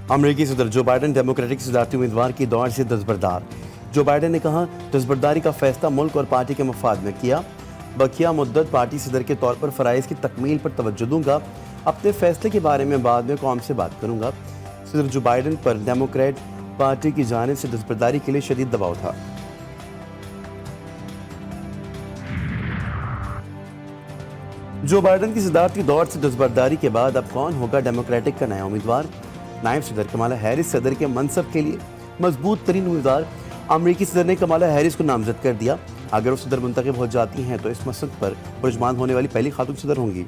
अमेरिकी सदर Joe Biden democratic सदारती उम्मीदवार की दौड़ से दस्तबरदार। जो बाइडेन ने कहा, दस्तबरदारी का फैसला मुल्क और पार्टी के मफाद में किया। बकिया मुद्दत पार्टी सदर के तौर पर फ़राइज़ की तकमील पर तवज्जो दूंगा। अपने फैसले के बारे में बाद में कौम से बात करूंगा। सदर जो बाइडेन पर डेमोक्रेट पार्टी की जानिब से दस्तबरदारी के लिए शदीद दबाव था। जो बाइडेन की सदारती दौर से दस्तबरदारी के बाद अब कौन होगा डेमोक्रेटिक का नया उम्मीदवार। नायब सदर कमाला हैरिस सदर के मनसब के लिए मजबूत तरीन उम्मीदवार। अमरीकी सदर ने कमाला हैरिस को नामजद कर दिया। अगर वो सदर मुंतखब हो जाती हैं तो इस मसद पर पुरजमान होने वाली पहली खातून सदर होंगी।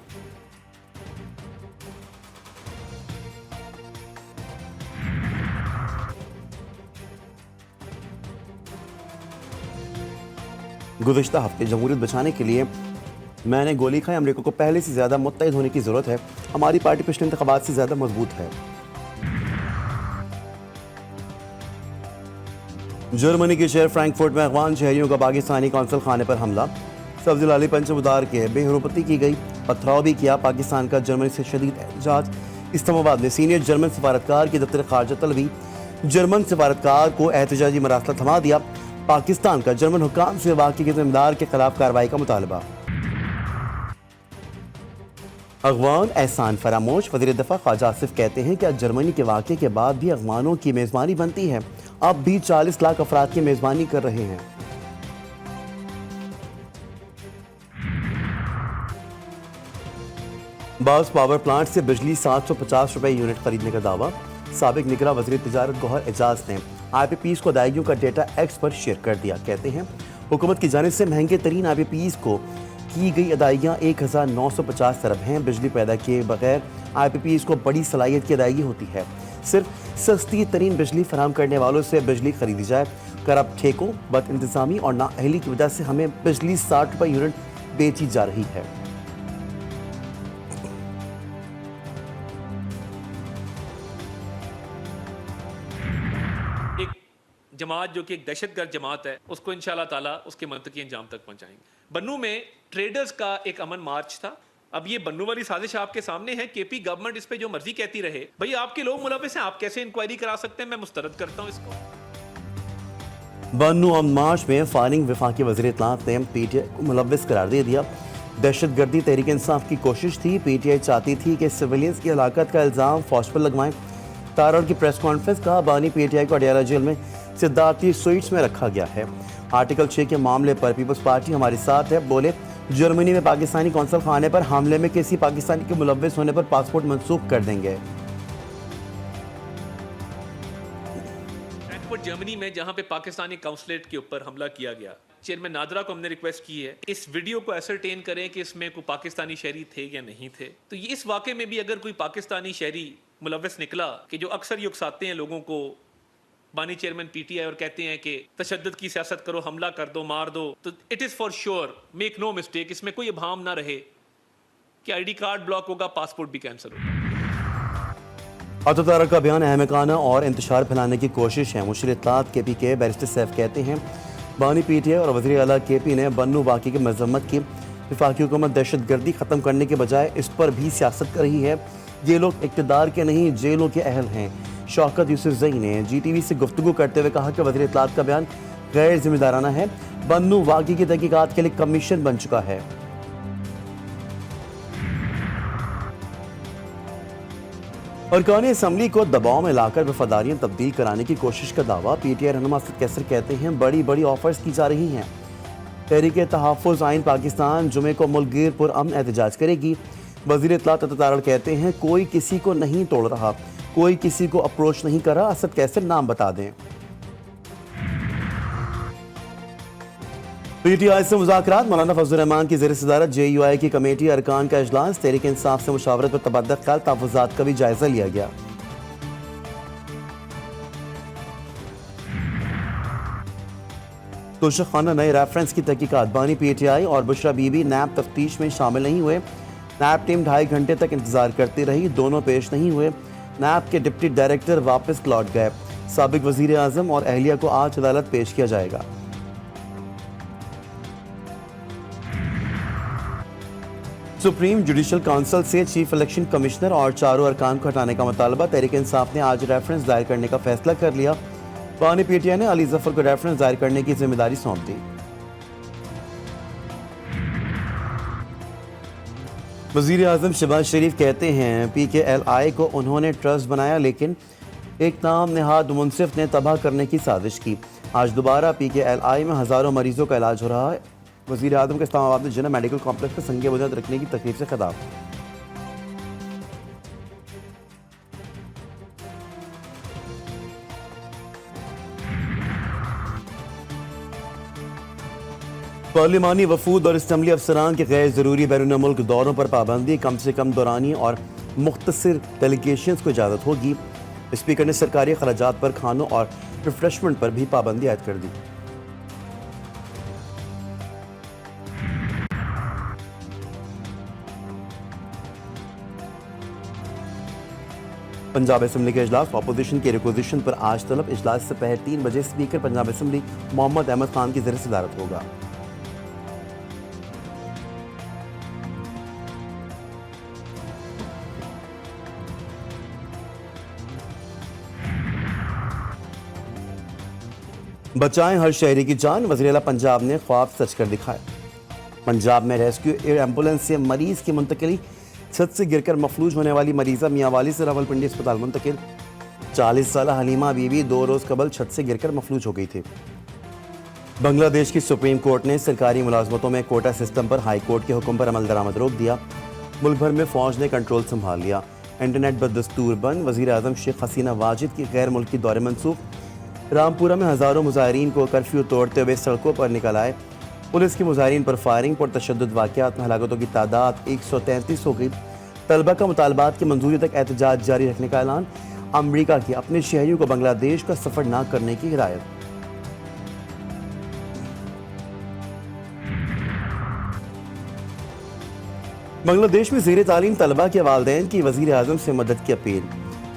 गुज़िश्ता हफ्ते जमहूरियत बचाने के लिए मैंने गोली खाई। अमरीका को पहले से ज़्यादा मुत्तहिद होने की ज़रूरत है। हमारी पार्टी पिछले इंतखाबात से ज़्यादा मजबूत है। जर्मनी के शहर फ्रैंकफर्ट में अफगान शहरियों का पाकिस्तानी कौंसल खाने पर हमला। सब्ज़ लाली पंचमुदार के बेहरुपती की गई, पथराव भी किया। पाकिस्तान का जर्मनी से शदीद एहतजाज। इस्लामाबाद में सीनियर जर्मन सफारतकार की दफ्तर खारजा तलबी। जर्मन सफारतकार को एहतजाजी मरासला थमा दिया। पाकिस्तान का जर्मन हुक्काम से वाक़े के ज़िम्मेदार के खिलाफ कार्रवाई का मुतालबा। अफगान एहसान फरामोश। वज़ीर दफ़ा ख्वाजा आसिफ कहते हैं कि आज जर्मनी के वाक़े के बाद भी अफगानों की मेज़बानी बनती है। अब भी 40 लाख अफराद की मेज़बानी कर रहे हैं। बास पावर प्लांट से बिजली 750 रुपए यूनिट खरीदने का दावा। साबिक निगरां वज़ीर तिजारत गौहर एजाज ने IPPs को अदायगियों का डेटा एक्स पर शेयर कर दिया। कहते हैं हुकूमत की जानिब से महंगे तरीन IPPs को की गई अदायगियाँ 1950 अरब हैं। बिजली पैदा किए बगैर IPPs को बड़ी सलाहियत की अदायगी होती है। सिर्फ सस्ती तरीन बिजली फराहम करने वालों से बिजली खरीदी जाए। करप्ट ठेकों, बद इंतजामी और नाअहली की वजह से हमें बिजली 60 रुपये यूनिट बेची जा रही है। एक जमात जो कि एक दहशतगर्द जमात है, उसको इंशाल्लाह ताला उसके मंतकी अंजाम तक पहुंचाएंगे। बन्नू में ट्रेडर्स का एक अमन मार्च था। अब ये बन्नू वाली साजिश आपके सामने है। केपी गवर्नमेंट इस पे जो मर्जी कहती रहे, भाई आपके लोग मुलविस हैं, आप कैसे इंक्वायरी करा सकते हैं? मैं मुस्तरद करता हूं इसको। बन्नू अमन मार्च में फायरिंग वफाकी वज़ीर इत्तलात ने PTI को मुलविस करार दे दिया। दहशतगर्दी तहरीक इंसाफ की कोशिश थी। PTI चाहती थी कि सिविलियंस की हलाकत का इल्ज़ाम फौज पर लगवाएं। तारड़ की प्रेस कॉन्फ्रेंस का बानी PTI को अडियाला जेल में सिद्धार्थी स्वीट्स में रखा गया है। आर्टिकल 6 के मामले पर पीपल्स पार्टी हमारे साथ है। बोले, जर्मनी में पाकिस्तानी कौंसल खाने पर हमले में किसी पाकिस्तानी के मुलविस होने पर पासपोर्ट मनसूख कर देंगे। फ्रैंकफर्ट जर्मनी में जहां पे पाकिस्तानी काउंसलेट के ऊपर हमला किया गया, चेयरमैन नादरा को हमने रिक्वेस्ट की है इस वीडियो को एसरटेन करें कि इसमें कोई पाकिस्तानी शहरी थे या नहीं थे। तो ये इस वाक़े में भी अगर कोई पाकिस्तानी शहरी मुलविस निकला, कि जो अक्सर ये उकसाते हैं लोगों को, बानी चेयरमैन PTI, और कहते हैं कि तशद्दुद की सियासत करो, हमला कर दो, मार दो, तो it is for sure, make no mistake, इसमें कोई इब्हाम ना रहे कि ID कार्ड ब्लॉक होगा, पासपोर्ट भी कैंसिल होगा। अततारक का बयान अहमकाना और इंतशार फैलाने की कोशिश है। मुशीर इत्तलात KP के बैरिस्टर सैफ कहते हैं बानी PTI और वज़ीर आला KP ने बन्नू वाक़े की मजम्मत की। वफाकी हुकूमत दहशतगर्दी ख़त्म करने के बजाय इस पर भी सियासत कर रही है। ये लोग इक़्तिदार के नहीं, जेलों के अहल हैं। शौकत यूसुफजई ने GTV से गुफ्तगू करते हुए कहा कि वज़ीर इत्तलात का बयान गैर जिम्मेदाराना है। बन्नू वाक़े की तहकीकात के लिए कमीशन बन चुका है। अरकान असम्बली को दबाव में लाकर वफादारियां तब्दील कराने की कोशिश का दावा। PTI रहनुमा असद कैसर कहते हैं बड़ी बड़ी ऑफर्स की जा रही हैं। तहरीक तहफ़्फ़ुज़ आइन पाकिस्तान जुमे को मुल्क पर अमन एहतजाज करेगी। वज़ीर इत्तलात तारड़ कहते हैं कोई किसी को नहीं तोड़ रहा, कोई किसी को अप्रोच नहीं कर रहा। असद कैसर नाम बता दें। PTI से मुज़ाकरात। मौलाना फजलुर रहमान की ज़ेर सदारत JUI की कमेटी अरकान का इजलास। तहरीक इंसाफ से मुशावरत पर तबादला ख्याल तहफ़्फ़ुज़ात का भी जायजा लिया गया। तोशक खाना नए रेफरेंस की तहकीकात। बानी PTI और बुशरा बीबी नैब तफ्तीश में शामिल नहीं हुए। नैब टीम 2.5 घंटे तक इंतजार करती रही, दोनों पेश नहीं हुए। नैब के डिप्टी डायरेक्टर वापस लौट गए। साबिक वज़ीर आज़म और अहलिया को आज अदालत पेश किया जाएगा। सुप्रीम जुडिशल काउंसिल से चीफ इलेक्शन कमिश्नर और चारों अरकान को हटाने का मुतालबा। तहरीक इंसाफ ने आज रेफरेंस दायर करने का फैसला कर लिया। बानी पीटीआई ने अली जफर को रेफरेंस दायर करने की जिम्मेदारी सौंप दी। वजीर आजम शहबाज शरीफ कहते हैं PKLI को उन्होंने ट्रस्ट बनाया, लेकिन एक नाम नेहाद मुनसिफ ने तबाह करने की साजिश की। आज दोबारा PKLI में हज़ारों मरीजों का इलाज हो रहा है। वजीर आजम का इस्लामाबाद में जिन्ना मेडिकल कॉम्प्लेक्स पर संग बुनियाद रखने की तकलीफ से खिताब। पार्लिमानी वफूद और असम्बली अफसरान के गैर ज़रूरी बैरून मुल्क दौरों पर पाबंदी, कम से कम दौरानी और मुख्तसर डेलीगेशंस को इजाज़त होगी। स्पीकर ने सरकारी खराजात पर खानों और रिफ्रेशमेंट पर भी पाबंदी आयद कर दी। पंजाब असम्बली के इजलास अपोजिशन की रिक्वेजिशन पर आज तलब। इजलास से पहले 3 बजे स्पीकर पंजाब असम्बली मोहम्मद अहमद खान की ज़रिए सदारत होगा। बचाएं हर शहरी की जान, वज़ीर आला पंजाब ने ख्वाब सच कर दिखाए। पंजाब में रेस्क्यू एयर एम्बुलेंस से मरीज की मुंतकिली। छत से गिरकर मफलूज होने वाली मरीजा मियांवाली से रावलपिंडी अस्पताल मुंतकिल। 40 साल हलीमा बीवी 2 रोज़ कबल छत से गिरकर मफलूज हो गई थी। बांग्लादेश की सुप्रीम कोर्ट ने सरकारी मुलाजमतों में कोटा सिस्टम पर हाई कोर्ट के हुक्म पर अमल दरामद रोक दिया। मुल्क भर में फौज ने कंट्रोल संभाल लिया। इंटरनेट बदस्तूर बंद। वज़ीर आज़म शेख हसीना वाजिद की गैर मुल्की दौरे मनसूख। रामपुरा में हज़ारों मुजाहिरीन को कर्फ्यू तोड़ते हुए सड़कों पर निकल आए। पुलिस की मुजाहिरीन पर फायरिंग पर तशद्दुद वाक़यात में हलाकतों की तादाद 133 हो गई। तलबा का मुतालबात की मंजूरी तक एहतजाज जारी रखने का ऐलान। अमरीका की अपने शहरियों को बांग्लादेश का सफ़र न करने की हिदायत। बांग्लादेश में ज़ेर तालीम तलबा के वालिदैन की वज़ीर आज़म से मदद की अपील।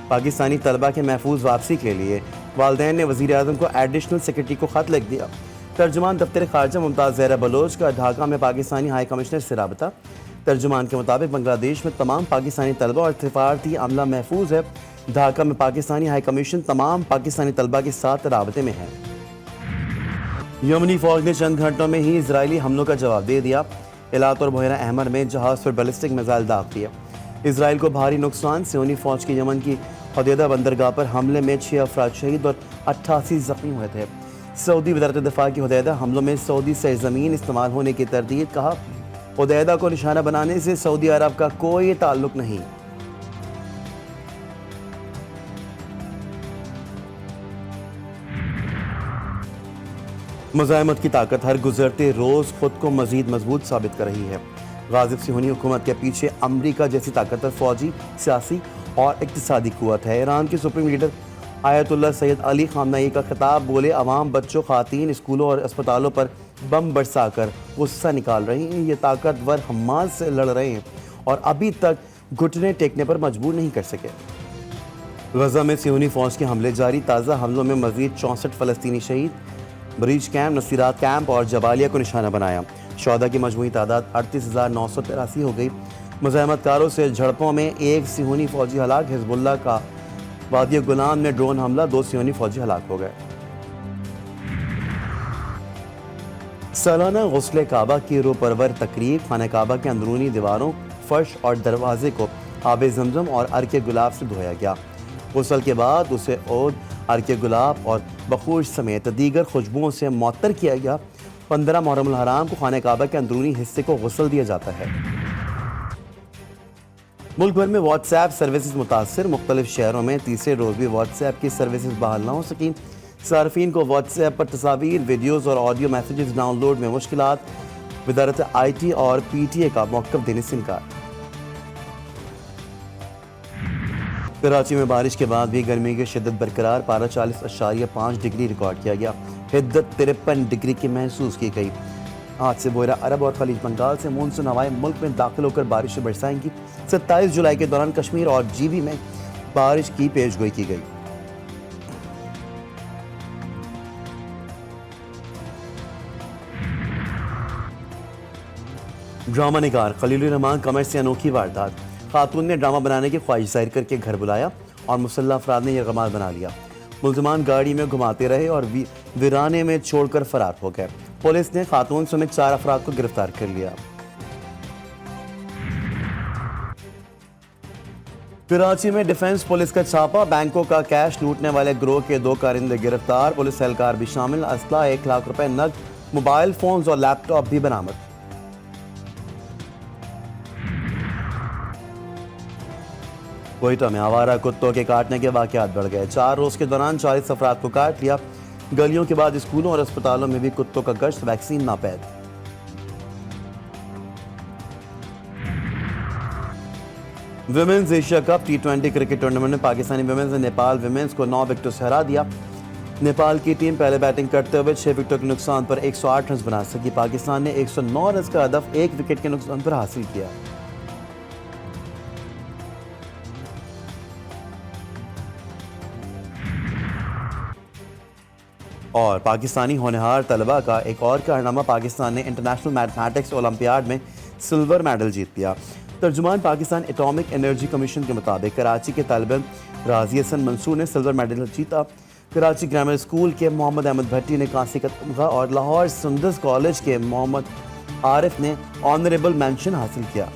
पाकिस्तानी तलबा के महफूज वापसी के लिए वालिदैन ने वज़ीर आज़म को एडिशनल सेक्रेटरी को खत लिख दिया। तर्जुमान दफ्तर खारजा मुमताज़ ज़हरा बलोच का ढाका में पाकिस्तानी हाई कमिश्नर से राबता। तर्जुमान के मुताबिक बांग्लादेश में तमाम पाकिस्तानी तलबा और सिफारती अमला महफूज है। ढाका में पाकिस्तानी हाई कमीशन तमाम पाकिस्तानी तलबा के साथ राबते में है। यमनी फौज ने चंद घंटों में ही इजरायली हमलों का जवाब दे दिया। इलात और बहरा अहमर में जहाज़ पर बैलिस्टिक मिसाइल दाग दिया। इसराइल को भारी नुकसान। सियोनी फौज की यमन की हुदैदा बंदरगाह पर हमले में 6 अफराद शहीद और 88 जख्मी हुए थे। सऊदी वज़ारत दिफा की हुदैदा हमलों में सऊदी सरजमीन इस्तेमाल होने की तरदीद। कहा, हुदैदा को निशाना बनाने से सऊदी अरब का कोई ताल्लुक नहीं। मुज़ाहमत की ताकत हर गुजरते रोज़ खुद को मज़ीद मजबूत साबित कर रही है। गाज़िब सियोनी हुकूमत के पीछे अमरीका जैसी ताकतवर फौजी, सियासी और इक़्तिसादी क़ुव्वत है। ईरान के supreme leader Ayatollah Sayyid Ali Khamenei का खिताब। बोले, अवाम, बच्चों, ख़ातीन स्कूलों और अस्पतालों पर बम बरसा कर गुस्सा निकाल रही हैं। ये ताकतवर हमास से लड़ रहे हैं और अभी तक घुटने टेकने पर मजबूर नहीं कर सके। गजा में सियोनी फौज के हमले जारी। ताज़ा हमलों में मजीद 64 फ़लस्तीनी शहीद। ब्रीच कैंप, नसीरात कैंप और जबालिया को निशाना बनाया। शौदा की मजमूई तादाद 38,983 हो गई। मुज़ाहमतकारों से झड़पों में 1 सियोनी फौजी हलाक। हिजबुल्लाह का वादी गुलाम में ड्रोन हमला, 2 सियोनी फौजी हलाक हो गए। सालाना गुस्ले काबा की रूपरवर तकरीब। खाना काबा के अंदरूनी दीवारों, फर्श और दरवाजे को आब जमजम और अर्के गुलाब से धोया गया। गुस्ल के बाद उसे ओद, अर्के गुलाब और बखूर समेत दीगर खुशबुओं से मुअत्तर किया गया। 15 मुहर्रम हराम को खाना काबा के अंदरूनी हिस्से को गुस्ल दिया जाता है। मुल्क भर में व्हाट्सएप सर्विसेज मुतासर। मुख्तलिफ शहरों में तीसरे रोज़ भी व्हाट्सएप की सर्विसेज बहाल ना हो सकी। सार्फिन को व्हाट्सएप पर तस्वीर, वीडियोज़ और ऑडियो मैसेजेस डाउनलोड में मुश्किलात। वज़ारत IT और PTA का मौक़िफ़ देने से इनकार। कराची में बारिश के बाद भी गर्मी की शिद्दत बरकरार। पारा 40.5 डिग्री रिकॉर्ड किया गया। हिद्दत 53 डिग्री की महसूस की गई। आज से बोरा अरब और खलीज बंगाल से मानसून हवाएं मुल्क में दाखिल होकर बारिश बरसाएंगी। 27 जुलाई के दौरान कश्मीर और GB में बारिश की पेशगोई की गई। ड्रामा निगार खलील रहमान कमर से अनोखी वारदात। खातून ने ड्रामा बनाने की ख्वाहिश जाहिर करके घर बुलाया और मुसल्लह अफराद ने यरगमाल बना लिया। मुलजमान गाड़ी में घुमाते रहे और वीराने में छोड़कर फरार हो गए। पुलिस ने खातून समेत 4 अफराद को गिरफ्तार कर लिया। कराची में डिफेंस पुलिस का छापा, बैंकों का कैश लूटने वाले गिरोह के 2 कारिंदे गिरफ्तार। पुलिस एहलकार भी शामिल। असला 1 लाख रुपए नकद, मोबाइल फोन्स और लैपटॉप भी बरामद। कोयटा में आवारा कुत्तों के काटने के वाकयात बढ़ गए। 4 रोज के दौरान 40 अफराद को काट लिया। गलियों के बाद स्कूलों और अस्पतालों में भी कुत्तों का गश्त, वैक्सीन नापैद। Women's Asia cup T20 cricket tournament में पाकिस्तानी विमेंस ने नेपाल विमेंस को 9 विकेटों से हरा दिया। नेपाल की टीम पहले बैटिंग करते हुए 6 विकेटों के नुकसान पर 108 रन बना सकी। पाकिस्तान ने 109 रन का हदफ 1 विकेट के नुकसान पर हासिल किया। और पाकिस्तानी होनहार तलबा का एक और कारनामा, पाकिस्तान ने इंटरनेशनल मैथमेटिक्स ओलंपियाड में सिल्वर मेडल जीत लिया। तर्जुमान पाकिस्तान एटॉमिक एनर्जी कमीशन के मुताबिक कराची के तालिब इल्म राजी हसन मंसूर ने सिल्वर मेडल जीता। कराची ग्रामर स्कूल के मोहम्मद अहमद भट्टी ने कांसी का तमगा और लाहौर सुंदस कॉलेज के मोहम्मद आरिफ ने ऑनरेबल मेंशन हासिल किया।